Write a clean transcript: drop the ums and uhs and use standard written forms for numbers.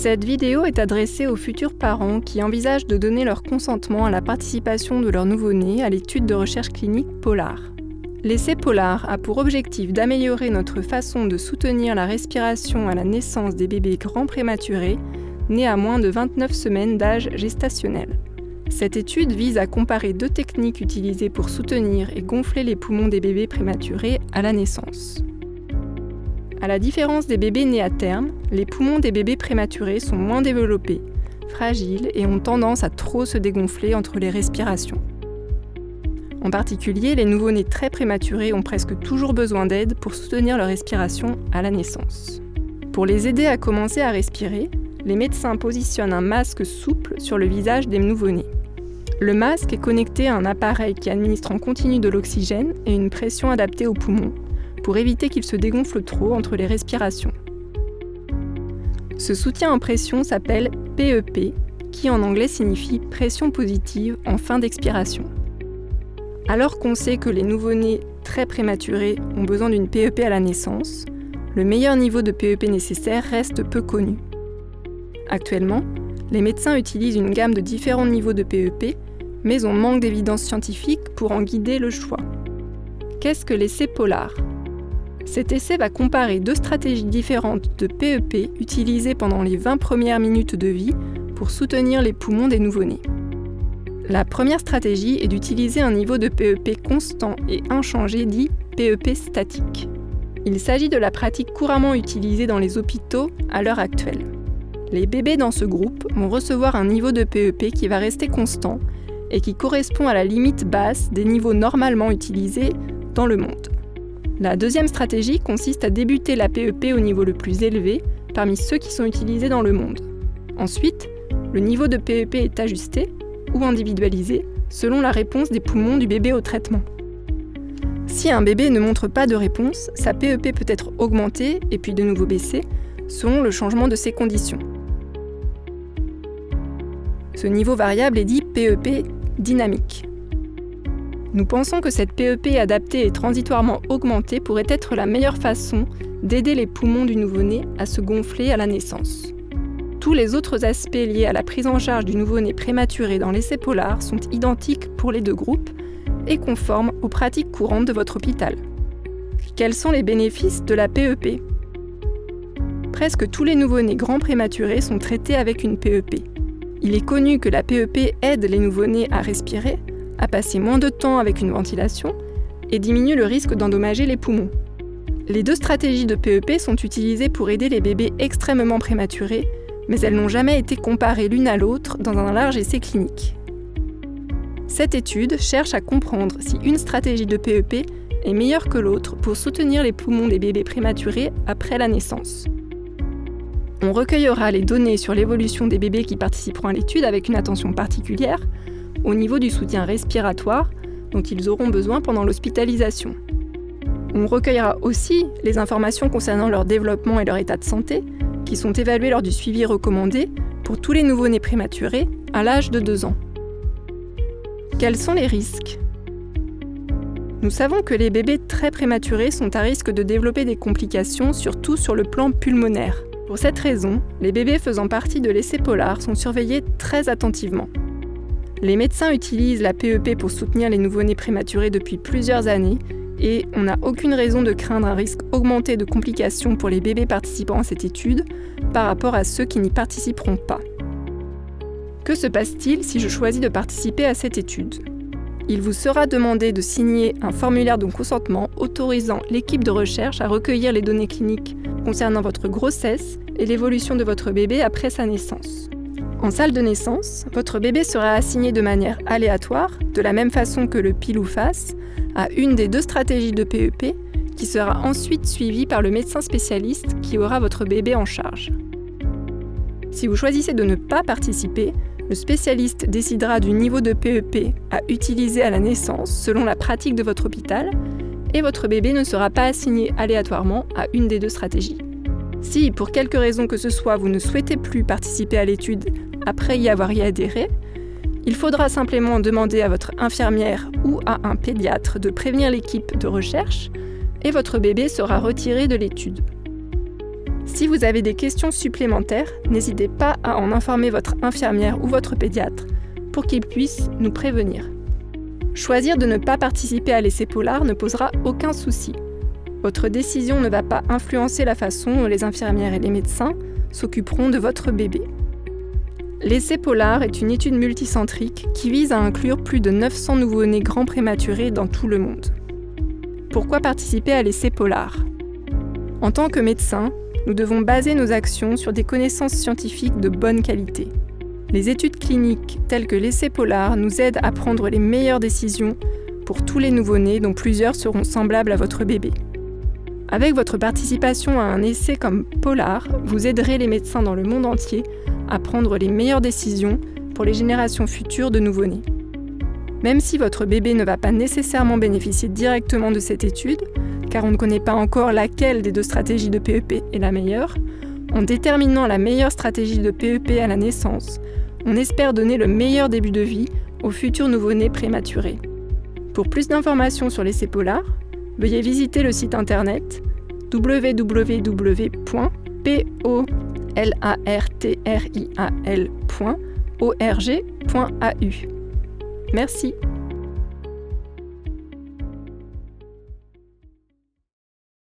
Cette vidéo est adressée aux futurs parents qui envisagent de donner leur consentement à la participation de leur nouveau-né à l'étude de recherche clinique POLAR. L'essai POLAR a pour objectif d'améliorer notre façon de soutenir la respiration à la naissance des bébés grands prématurés, nés à moins de 29 semaines d'âge gestationnel. Cette étude vise à comparer deux techniques utilisées pour soutenir et gonfler les poumons des bébés prématurés à la naissance. À la différence des bébés nés à terme, les poumons des bébés prématurés sont moins développés, fragiles et ont tendance à trop se dégonfler entre les respirations. En particulier, les nouveau-nés très prématurés ont presque toujours besoin d'aide pour soutenir leur respiration à la naissance. Pour les aider à commencer à respirer, les médecins positionnent un masque souple sur le visage des nouveau-nés. Le masque est connecté à un appareil qui administre en continu de l'oxygène et une pression adaptée aux poumons, pour éviter qu'ils se dégonflent trop entre les respirations. Ce soutien en pression s'appelle PEP, qui en anglais signifie pression positive en fin d'expiration. Alors qu'on sait que les nouveau-nés très prématurés ont besoin d'une PEP à la naissance, le meilleur niveau de PEP nécessaire reste peu connu. Actuellement, les médecins utilisent une gamme de différents niveaux de PEP, mais on manque d'évidence scientifique pour en guider le choix. Qu'est-ce que l'essai POLAR ? Cet essai va comparer deux stratégies différentes de PEP utilisées pendant les 20 premières minutes de vie pour soutenir les poumons des nouveau-nés. La première stratégie est d'utiliser un niveau de PEP constant et inchangé dit PEP statique. Il s'agit de la pratique couramment utilisée dans les hôpitaux à l'heure actuelle. Les bébés dans ce groupe vont recevoir un niveau de PEP qui va rester constant et qui correspond à la limite basse des niveaux normalement utilisés dans le monde. La deuxième stratégie consiste à débuter la PEP au niveau le plus élevé parmi ceux qui sont utilisés dans le monde. Ensuite, le niveau de PEP est ajusté ou individualisé selon la réponse des poumons du bébé au traitement. Si un bébé ne montre pas de réponse, sa PEP peut être augmentée et puis de nouveau baissée selon le changement de ses conditions. Ce niveau variable est dit PEP dynamique. Nous pensons que cette PEP adaptée et transitoirement augmentée pourrait être la meilleure façon d'aider les poumons du nouveau-né à se gonfler à la naissance. Tous les autres aspects liés à la prise en charge du nouveau-né prématuré dans l'essai POLAR sont identiques pour les deux groupes et conformes aux pratiques courantes de votre hôpital. Quels sont les bénéfices de la PEP ? Presque tous les nouveau-nés grands prématurés sont traités avec une PEP. Il est connu que la PEP aide les nouveau-nés à respirer, à passer moins de temps avec une ventilation et diminue le risque d'endommager les poumons. Les deux stratégies de PEP sont utilisées pour aider les bébés extrêmement prématurés, mais elles n'ont jamais été comparées l'une à l'autre dans un large essai clinique. Cette étude cherche à comprendre si une stratégie de PEP est meilleure que l'autre pour soutenir les poumons des bébés prématurés après la naissance. On recueillera les données sur l'évolution des bébés qui participeront à l'étude avec une attention particulière au niveau du soutien respiratoire dont ils auront besoin pendant l'hospitalisation. On recueillera aussi les informations concernant leur développement et leur état de santé, qui sont évaluées lors du suivi recommandé pour tous les nouveau-nés prématurés à l'âge de 2 ans. Quels sont les risques ? Nous savons que les bébés très prématurés sont à risque de développer des complications, surtout sur le plan pulmonaire. Pour cette raison, les bébés faisant partie de l'essai POLAR sont surveillés très attentivement. Les médecins utilisent la PEP pour soutenir les nouveau-nés prématurés depuis plusieurs années et on n'a aucune raison de craindre un risque augmenté de complications pour les bébés participant à cette étude par rapport à ceux qui n'y participeront pas. Que se passe-t-il si je choisis de participer à cette étude ? Il vous sera demandé de signer un formulaire de consentement autorisant l'équipe de recherche à recueillir les données cliniques concernant votre grossesse et l'évolution de votre bébé après sa naissance. En salle de naissance, votre bébé sera assigné de manière aléatoire, de la même façon que le pile ou face, à une des deux stratégies de PEP, qui sera ensuite suivie par le médecin spécialiste qui aura votre bébé en charge. Si vous choisissez de ne pas participer, le spécialiste décidera du niveau de PEP à utiliser à la naissance selon la pratique de votre hôpital et votre bébé ne sera pas assigné aléatoirement à une des deux stratégies. Si, pour quelque raison que ce soit, vous ne souhaitez plus participer à l'étude après y avoir adhéré, il faudra simplement demander à votre infirmière ou à un pédiatre de prévenir l'équipe de recherche et votre bébé sera retiré de l'étude. Si vous avez des questions supplémentaires, n'hésitez pas à en informer votre infirmière ou votre pédiatre pour qu'ils puissent nous prévenir. Choisir de ne pas participer à l'essai polar ne posera aucun souci. Votre décision ne va pas influencer la façon dont les infirmières et les médecins s'occuperont de votre bébé. L'essai polar est une étude multicentrique qui vise à inclure plus de 900 nouveau-nés grands prématurés dans tout le monde. Pourquoi participer à l'essai polar ? En tant que médecin, nous devons baser nos actions sur des connaissances scientifiques de bonne qualité. Les études cliniques telles que l'essai polar nous aident à prendre les meilleures décisions pour tous les nouveau-nés dont plusieurs seront semblables à votre bébé. Avec votre participation à un essai comme Polar, vous aiderez les médecins dans le monde entier à prendre les meilleures décisions pour les générations futures de nouveau-nés. Même si votre bébé ne va pas nécessairement bénéficier directement de cette étude, car on ne connaît pas encore laquelle des deux stratégies de PEP est la meilleure, en déterminant la meilleure stratégie de PEP à la naissance, on espère donner le meilleur début de vie aux futurs nouveau-nés prématurés. Pour plus d'informations sur l'essai Polar, veuillez visiter le site internet www.polartrial.org.au. Merci.